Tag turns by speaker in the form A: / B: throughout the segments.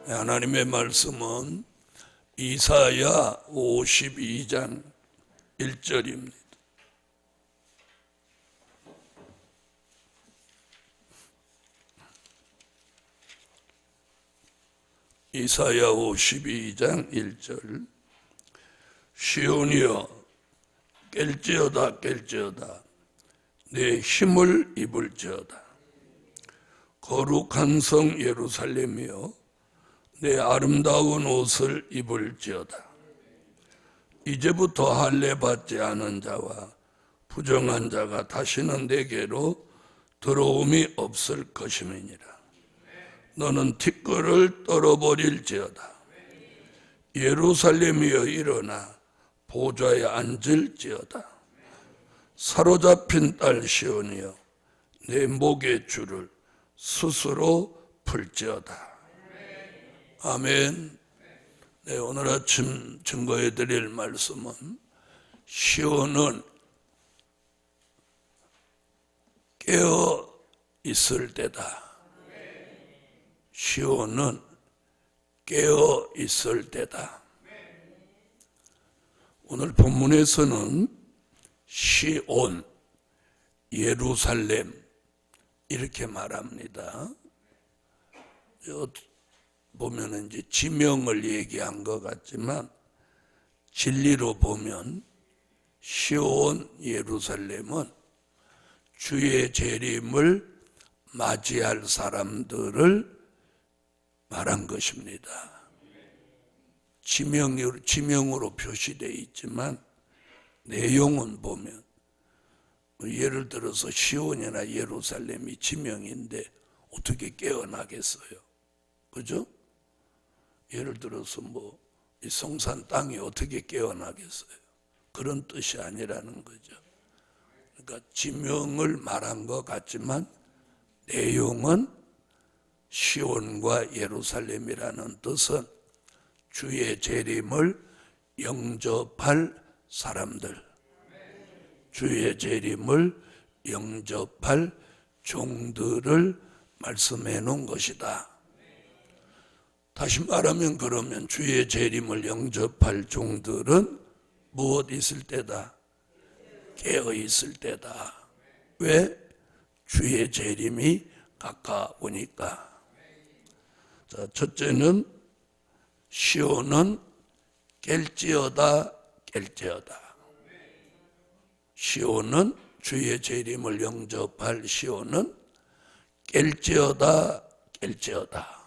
A: 하나님의 말씀은 이사야 52장 1절입니다. 이사야 52장 1절. 시온이여 깰지어다 깰지어다 내 힘을 입을지어다. 거룩한 성 예루살렘이여 내 아름다운 옷을 입을지어다. 이제부터 할례 받지 않은 자와 부정한 자가 다시는 내게로 들어옴이 없을 것임이니라. 너는 티끌을 떨어버릴지어다. 예루살렘이여 일어나 보좌에 앉을지어다. 사로잡힌 딸 시온이여 내 목의 줄을 스스로 풀지어다. 아멘. 네, 오늘 아침 증거해 드릴 말씀은 시온은 깨어 있을 때다. 시온은 깨어 있을 때다. 오늘 본문에서는 시온, 예루살렘 이렇게 말합니다. 보면 이제 지명을 얘기한 것 같지만 진리로 보면 시온 예루살렘은 주의 재림을 맞이할 사람들을 말한 것입니다. 지명으로 표시되어 있지만 내용은 보면 예를 들어서 시온이나 예루살렘이 지명인데 어떻게 깨어나겠어요? 그죠? 예를 들어서 이 성산 땅이 어떻게 깨어나겠어요? 그런 뜻이 아니라는 거죠. 그러니까 지명을 말한 것 같지만 내용은 시온과 예루살렘이라는 뜻은 주의 재림을 영접할 사람들, 주의 재림을 영접할 종들을 말씀해 놓은 것이다. 다시 말하면 그러면 주의 재림을 영접할 종들은 무엇 있을 때다? 깨어 있을 때다. 왜? 주의 재림이 가까우니까. 자, 첫째는 시온은 깰지어다 깰지어다. 시온은 주의 재림을 영접할 시온은 깰지어다 깰지어다.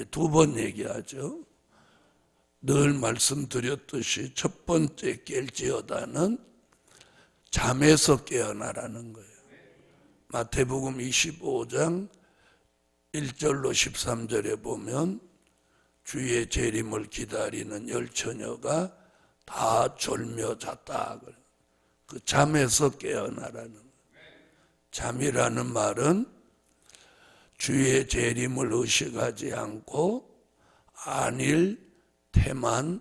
A: 두 번 얘기하죠. 늘 말씀드렸듯이 첫 번째 깰지어다는 잠에서 깨어나라는 거예요. 마태복음 25장 1절로 13절에 보면 주의 재림을 기다리는 열 처녀가 다 졸며 잤다. 그 잠에서 깨어나라는 거예요. 잠이라는 말은 주의 재림을 의식하지 않고 안일, 태만,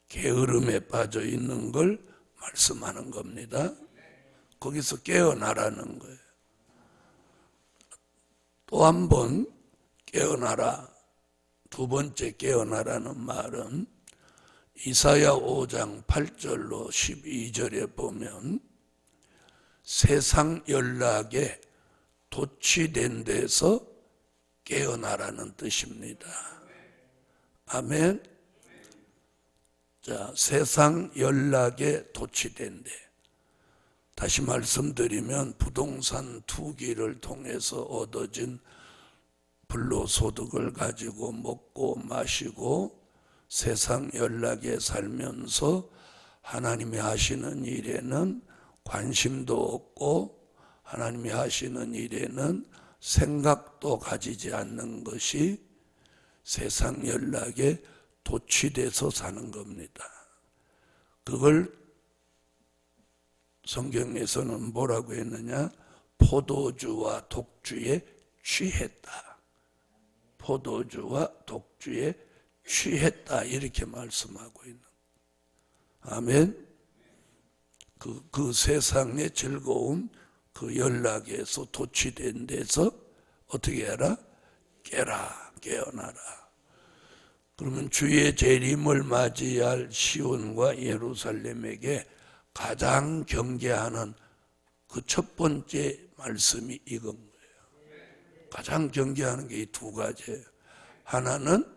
A: 게으름에 빠져 있는 걸 말씀하는 겁니다. 거기서 깨어나라는 거예요. 또 한 번 깨어나라. 두 번째 깨어나라는 말은 이사야 5장 8절로 12절에 보면 세상 연락에 도취된 데서 깨어나라는 뜻입니다. 아멘. 자, 세상 연락에 도취된 데. 다시 말씀드리면 부동산 투기를 통해서 얻어진 불로소득을 가지고 먹고 마시고 세상 연락에 살면서 하나님이 하시는 일에는 관심도 없고 하나님이 하시는 일에는 생각도 가지지 않는 것이 세상 연락에 도취돼서 사는 겁니다. 그걸 성경에서는 뭐라고 했느냐? 포도주와 독주에 취했다. 포도주와 독주에 취했다. 이렇게 말씀하고 있는. 아멘. 그 세상의 즐거움, 그 연락에서 도취된 데서 어떻게 해라? 깨라, 깨어나라. 그러면 주의 재림을 맞이할 시온과 예루살렘에게 가장 경계하는 그 첫 번째 말씀이 이건 거예요. 가장 경계하는 게 이 두 가지예요. 하나는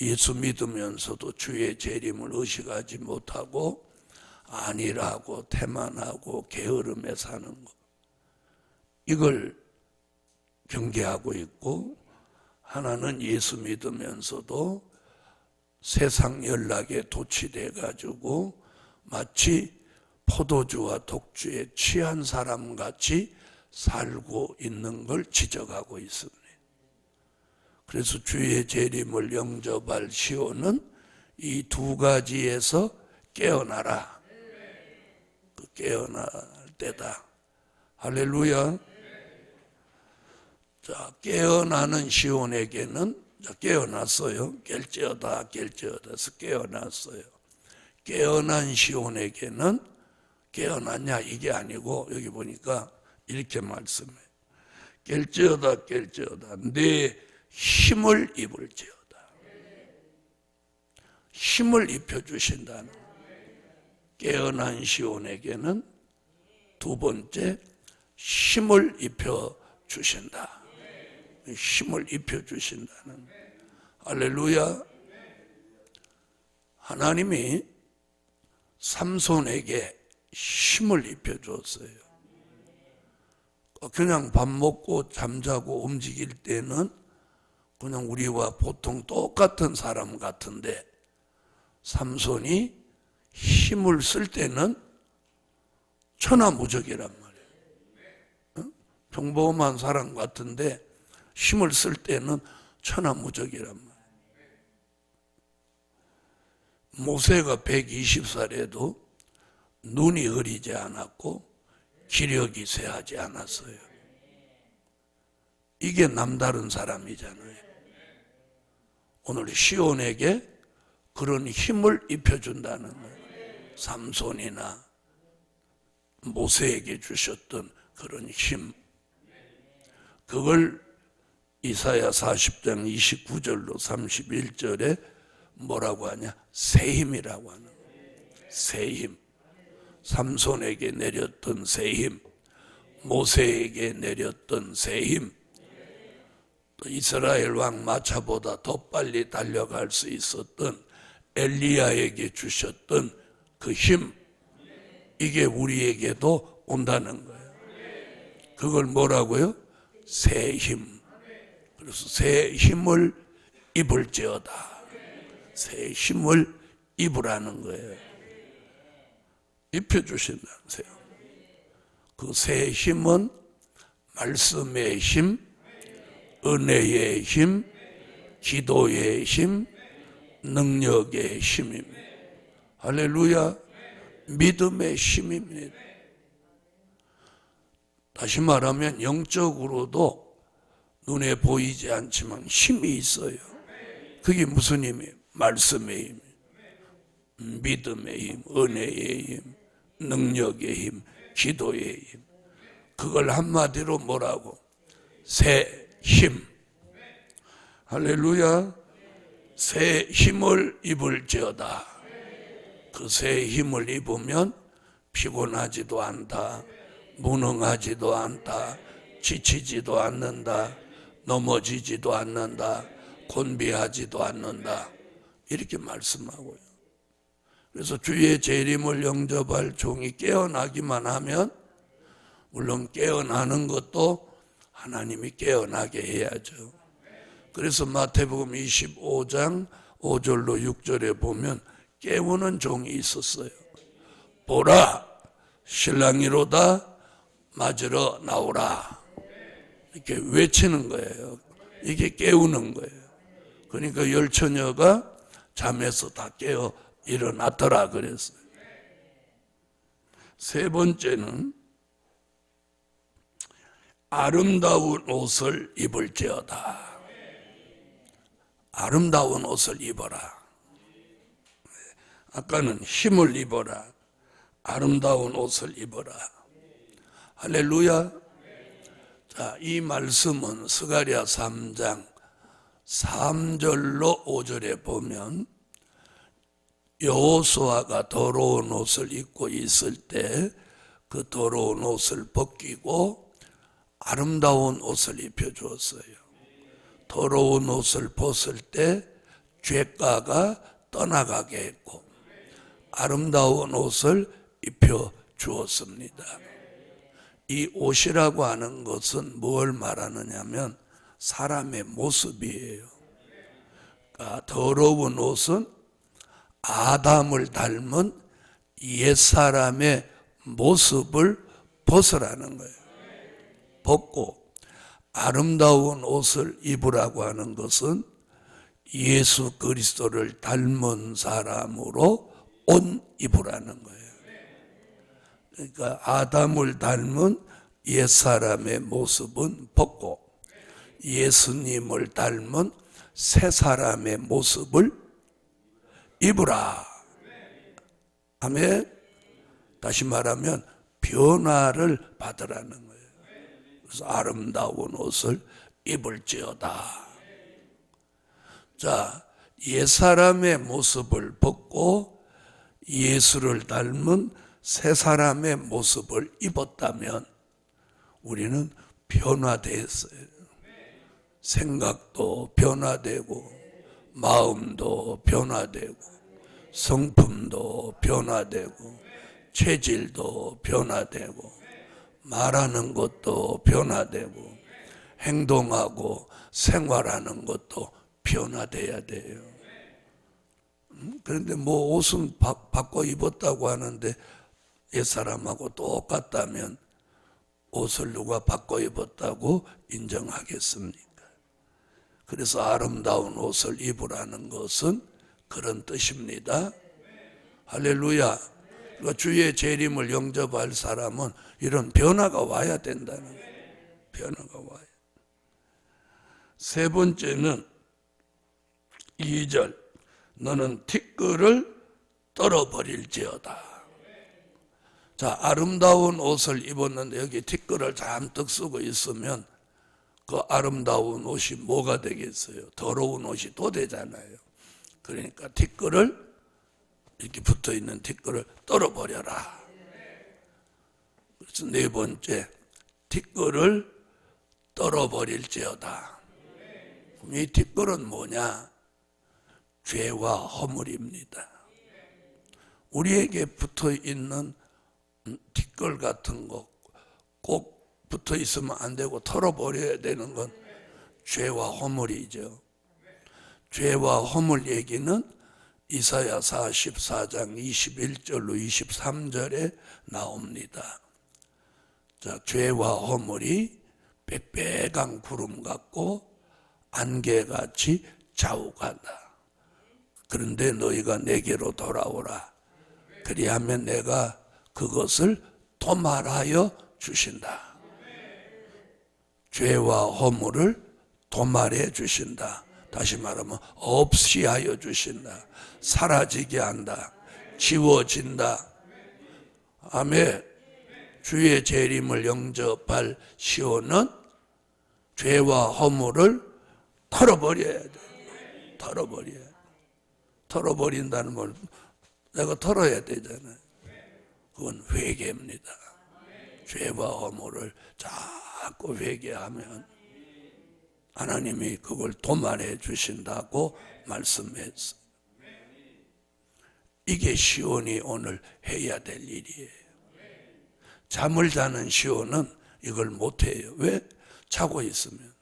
A: 예수 믿으면서도 주의 재림을 의식하지 못하고 안일하고 태만하고 게으름에 사는 것, 이걸 경계하고 있고, 하나는 예수 믿으면서도 세상 연락에 도취돼 가지고 마치 포도주와 독주에 취한 사람같이 살고 있는 걸 지적하고 있습니다. 그래서 주의 재림을 영접할 시온은 이 두 가지에서 깨어나라. 그 깨어날 때다. 할렐루야. 자, 깨어나는 시온에게는, 자, 깨어났어요. 깰지어다 해서 깨어났어요. 깨어난 시온에게는, 깨어났냐 이게 아니고 여기 보니까 이렇게 말씀해요. 깰지어다 내 힘을 입을지어다. 힘을 입혀주신다는, 깨어난 시온에게는 두 번째 힘을 입혀주신다. 힘을 입혀주신다는, 할렐루야. 하나님이 삼손에게 힘을 입혀줬어요. 그냥 밥 먹고 잠자고 움직일 때는 그냥 우리와 보통 똑같은 사람 같은데, 삼손이 힘을 쓸 때는 천하무적이란 말이에요. 평범한 사람 같은데 힘을 쓸 때는 천하무적이란 말이에요. 모세가 120살에도 눈이 흐리지 않았고 기력이 쇠하지 않았어요. 이게 남다른 사람이잖아요. 오늘 시온에게 그런 힘을 입혀준다는 거예요. 삼손이나 모세에게 주셨던 그런 힘, 그걸 이사야 40장 29절로 31절에 뭐라고 하냐? 새 힘이라고 하는 거예요. 새 힘. 삼손에게 내렸던 새 힘, 모세에게 내렸던 새 힘, 또 이스라엘 왕 마차보다 더 빨리 달려갈 수 있었던 엘리야에게 주셨던 그 힘, 이게 우리에게도 온다는 거예요. 그걸 뭐라고요? 새 힘. 그래서 새 힘을 입을지어다. 새 힘을 입으라는 거예요. 입혀주신다면서요. 그 새 힘은 말씀의 힘, 은혜의 힘, 기도의 힘, 능력의 힘입니다. 할렐루야. 믿음의 힘입니다. 다시 말하면 영적으로도 눈에 보이지 않지만 힘이 있어요. 그게 무슨 힘이에요? 말씀의 힘, 믿음의 힘, 은혜의 힘, 능력의 힘, 기도의 힘. 그걸 한마디로 뭐라고? 새 힘. 할렐루야. 새 힘을 입을지어다. 그 새 힘을 입으면 피곤하지도 않다, 무능하지도 않다, 지치지도 않는다, 넘어지지도 않는다, 곤비하지도 않는다, 이렇게 말씀하고요. 그래서 주의 재림을 영접할 종이 깨어나기만 하면, 물론 깨어나는 것도 하나님이 깨어나게 해야죠. 그래서 마태복음 25장 5절로 6절에 보면 깨우는 종이 있었어요. 보라, 신랑이로다, 맞으러 나오라. 이렇게 외치는 거예요. 이게 깨우는 거예요. 그러니까 열 처녀가 잠에서 다 깨어 일어났더라 그랬어요. 세 번째는 아름다운 옷을 입을지어다. 아름다운 옷을 입어라. 아까는 힘을 입어라. 아름다운 옷을 입어라. 할렐루야. 자, 이 말씀은 스가랴 3장 3절로 5절에 보면 여호수아가 더러운 옷을 입고 있을 때 그 더러운 옷을 벗기고 아름다운 옷을 입혀 주었어요. 더러운 옷을 벗을 때 죄가가 떠나가게 했고 아름다운 옷을 입혀 주었습니다. 이 옷이라고 하는 것은 뭘 말하느냐면 사람의 모습이에요. 그러니까 더러운 옷은 아담을 닮은 옛사람의 모습을 벗으라는 거예요. 벗고 아름다운 옷을 입으라고 하는 것은 예수 그리스도를 닮은 사람으로 옷 입으라는 거예요. 그러니까 아담을 닮은 옛사람의 모습은 벗고 예수님을 닮은 새 사람의 모습을 입으라. 아멘. 다시 말하면 변화를 받으라는 거예요. 그래서 아름다운 옷을 입을지어다. 자, 옛사람의 모습을 벗고 예수를 닮은 새 사람의 모습을 입었다면 우리는 변화됐어요. 생각도 변화되고 마음도 변화되고 성품도 변화되고 체질도 변화되고 말하는 것도 변화되고 행동하고 생활하는 것도 변화돼야 돼요. 그런데 뭐 옷은 바꿔 입었다고 하는데 옛사람하고 똑같다면 옷을 누가 바꿔 입었다고 인정하겠습니까? 그래서 아름다운 옷을 입으라는 것은 그런 뜻입니다. 할렐루야. 그러니까 주의 재림을 영접할 사람은 이런 변화가 와야 된다는 거예요. 변화가 와야. 세 번째는 2절. 너는 티끌을 떨어버릴지어다. 자, 아름다운 옷을 입었는데 여기 티끌을 잔뜩 쓰고 있으면 그 아름다운 옷이 뭐가 되겠어요? 더러운 옷이 또 되잖아요. 그러니까 티끌을 이렇게 붙어있는 티끌을 떨어버려라. 그래서 네 번째, 티끌을 떨어버릴지어다. 이 티끌은 뭐냐? 죄와 허물입니다. 우리에게 붙어있는 티끌 같은 거 꼭 붙어있으면 안 되고 털어버려야 되는 건 죄와 허물이죠. 죄와 허물 얘기는 이사야 44장 21절로 23절에 나옵니다. 자, 죄와 허물이 빽빽한 구름 같고 안개같이 자욱하다. 그런데 너희가 내게로 돌아오라. 그리하면 내가 그것을 도말하여 주신다. 죄와 허물을 도말해 주신다. 다시 말하면 없이 하여 주신다. 사라지게 한다. 지워진다. 아멘. 주의 재림을 영접할 시온은 죄와 허물을 털어버려야 돼. 털어버려야 돼. 털어버린다는 걸 내가 털어야 되잖아요. 그건 회개입니다. 죄와 허물을 자꾸 회개하면 하나님이 그걸 도말해 주신다고 말씀했어요. 이게 시온이 오늘 해야 될 일이에요. 잠을 자는 시온은 이걸 못해요. 왜? 자고 있으면서.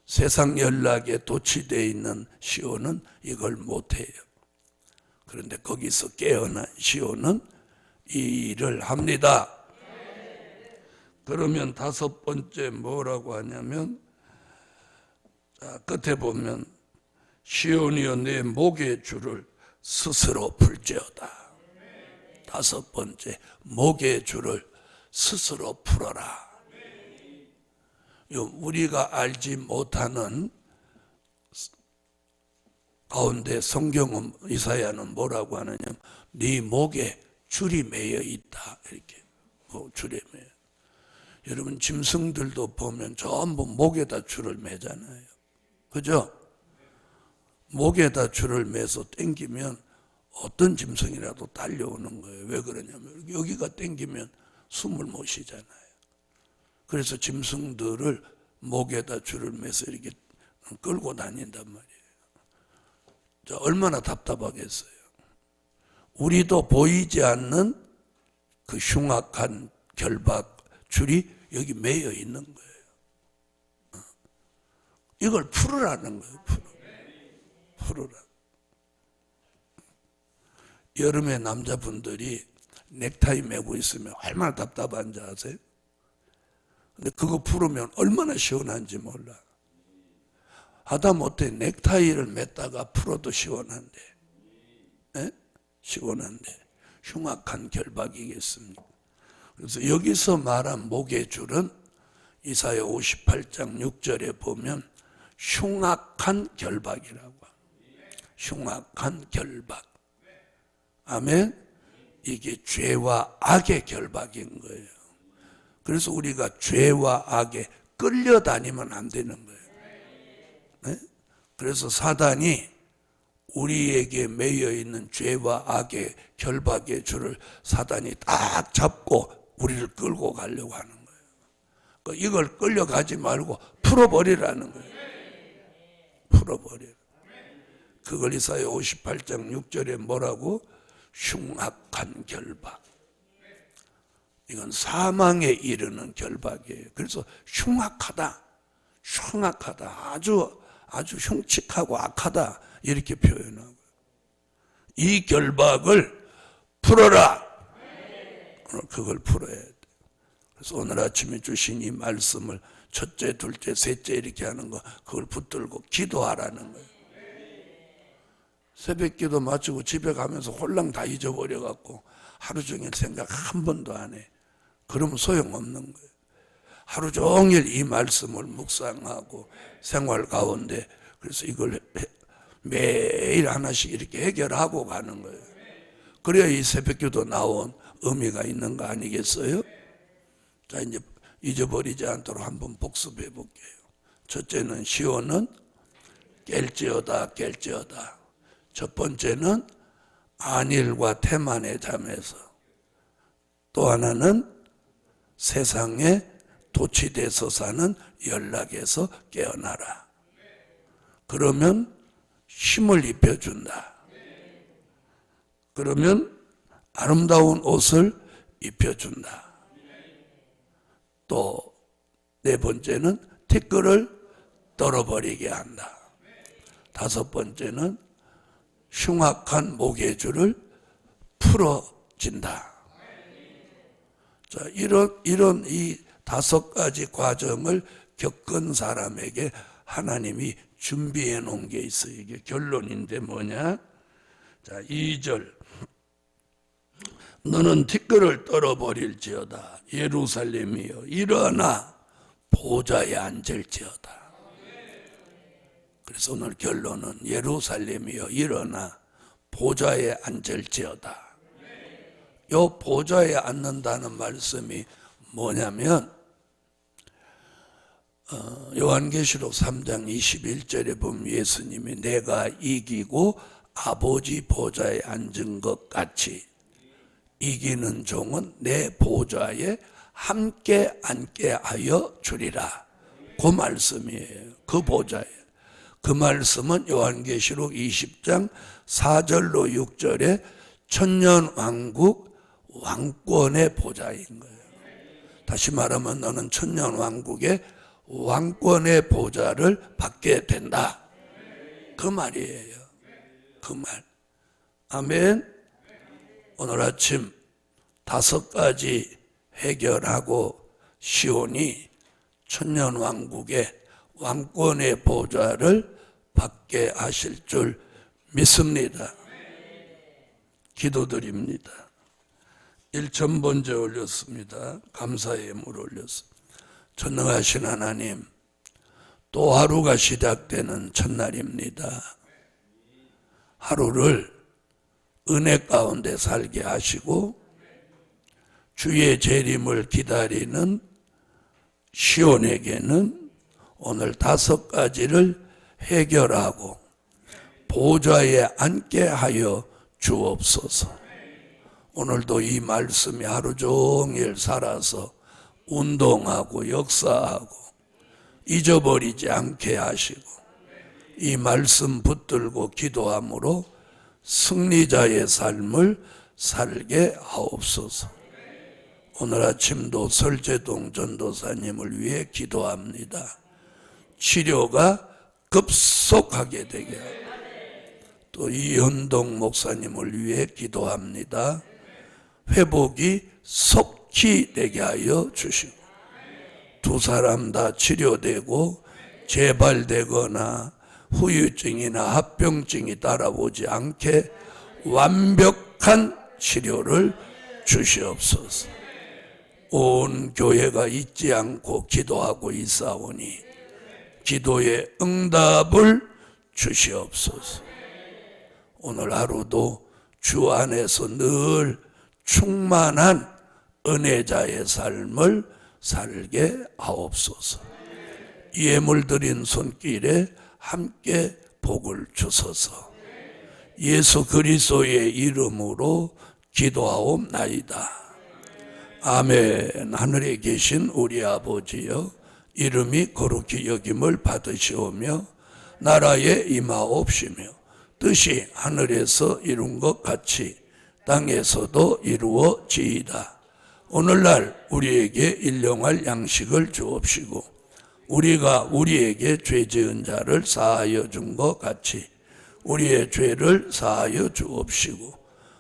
A: 세상 연락에 도취되어 있는 시온은 이걸 못해요. 그런데 거기서 깨어난 시온은 이 일을 합니다. 그러면 다섯 번째 뭐라고 하냐면, 자, 끝에 보면 시온이여 내 목의 줄을 스스로 풀지어다. 다섯 번째, 목의 줄을 스스로 풀어라. 우리가 알지 못하는 가운데 성경은 이사야는 뭐라고 하느냐, 네 목에 줄이 매여 있다. 이렇게 줄에 매여. 여러분 짐승들도 보면 전부 목에다 줄을 매잖아요. 그죠? 목에다 줄을 매서 당기면 어떤 짐승이라도 달려오는 거예요. 왜 그러냐면 여기가 당기면 숨을 못 쉬잖아요. 그래서 짐승들을 목에다 줄을 매서 이렇게 끌고 다닌단 말이에요. 자, 얼마나 답답하겠어요. 우리도 보이지 않는 그 흉악한 결박 줄이 여기 매여 있는 거예요. 이걸 풀으라는 거예요. 풀으라. 여름에 남자분들이 넥타이 매고 있으면 얼마나 답답한지 아세요? 근데 그거 풀으면 얼마나 시원한지 몰라. 하다못해 넥타이를 맸다가 풀어도 시원한데, 네? 시원한데 흉악한 결박이겠습니까? 그래서 여기서 말한 목의 줄은 이사야 58장 6절에 보면 흉악한 결박이라고. 흉악한 결박. 아멘. 이게 죄와 악의 결박인 거예요. 그래서 우리가 죄와 악에 끌려다니면 안 되는 거예요. 네? 그래서 사단이 우리에게 매여 있는 죄와 악의 결박의 줄을 사단이 딱 잡고 우리를 끌고 가려고 하는 거예요. 그러니까 이걸 끌려가지 말고 풀어버리라는 거예요. 풀어버려. 그걸 이사야 58장 6절에 뭐라고? 흉악한 결박. 이건 사망에 이르는 결박이에요. 그래서 흉악하다, 아주 흉측하고 악하다 이렇게 표현하고, 이 결박을 풀어라. 그걸 풀어야 돼. 그래서 오늘 아침에 주신 이 말씀을 첫째, 둘째, 셋째 이렇게 하는 거, 그걸 붙들고 기도하라는 거예요. 새벽기도 마치고 집에 가면서 홀랑 다 잊어버려갖고 하루 종일 생각 한 번도 안 해. 그러면 소용없는 거예요. 하루 종일 이 말씀을 묵상하고 생활 가운데, 그래서 이걸 매일 하나씩 이렇게 해결하고 가는 거예요. 그래야 이 새벽기도 나온 의미가 있는 거 아니겠어요? 자, 이제 잊어버리지 않도록 한번 복습해 볼게요. 첫째는 시온은 깰지어다. 첫 번째는 안일과 태만의 잠에서, 또 하나는 세상에 도취돼서 사는 연락에서 깨어나라. 그러면 힘을 입혀준다. 그러면 아름다운 옷을 입혀준다. 또 네 번째는 티끌을 떨어버리게 한다. 다섯 번째는 흉악한 목의 줄을 풀어진다. 자, 이런 이 다섯 가지 과정을 겪은 사람에게 하나님이 준비해 놓은 게 있어요. 이게 결론인데 뭐냐? 자, 2절. 너는 티끌을 떨어버릴지어다. 예루살렘이여 일어나 보좌에 앉을지어다. 그래서 오늘 결론은 예루살렘이여 일어나 보좌에 앉을지어다. 요 보좌에 앉는다는 말씀이 뭐냐면 요한계시록 3장 21절에 보면 예수님이 내가 이기고 아버지 보좌에 앉은 것 같이 이기는 종은 내 보좌에 함께 앉게 하여 주리라. 그 말씀이에요. 그 보좌에. 그 말씀은 요한계시록 20장 4절로 6절에 천년왕국 왕권의 보좌인 거예요. 다시 말하면 너는 천년왕국의 왕권의 보좌를 받게 된다. 그 말이에요. 그 말. 아멘. 오늘 아침 다섯 가지 해결하고 시온이 천년왕국의 왕권의 보좌를 받게 하실 줄 믿습니다. 기도드립니다. 1,000번째 올렸습니다. 감사의 예물 올렸습니다. 전능하신 하나님, 또 하루가 시작되는 첫날입니다. 하루를 은혜 가운데 살게 하시고 주의 재림을 기다리는 시온에게는 오늘 5가지를 해결하고 보좌에 앉게 하여 주옵소서. 오늘도 이 말씀이 하루 종일 살아서 운동하고 역사하고 잊어버리지 않게 하시고 이 말씀 붙들고 기도함으로 승리자의 삶을 살게 하옵소서. 오늘 아침도 설재동 전도사님을 위해 기도합니다. 치료가 급속하게 되게 하고 또 이현동 목사님을 위해 기도합니다. 회복이 속히 되게 하여 주시고 두 사람 다 치료되고 재발되거나 후유증이나 합병증이 따라오지 않게 완벽한 치료를 주시옵소서. 온 교회가 잊지 않고 기도하고 있사오니 기도의 응답을 주시옵소서. 오늘 하루도 주 안에서 늘 충만한 은혜자의 삶을 살게 하옵소서. 예물 드린 손길에 함께 복을 주소서. 예수 그리스도의 이름으로 기도하옵나이다. 아멘. 하늘에 계신 우리 아버지여, 이름이 거룩히 여김을 받으시오며 나라에 임하옵시며 뜻이 하늘에서 이룬 것 같이 땅에서도 이루어지이다. 오늘날 우리에게 일용할 양식을 주옵시고 우리가 우리에게 죄 지은 자를 사하여 준 것 같이 우리의 죄를 사하여 주옵시고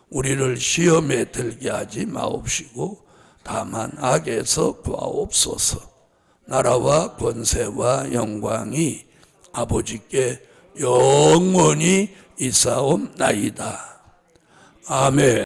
A: 우리를 시험에 들게 하지 마옵시고 다만 악에서 구하옵소서. 나라와 권세와 영광이 아버지께 영원히 있사옵나이다. 아멘.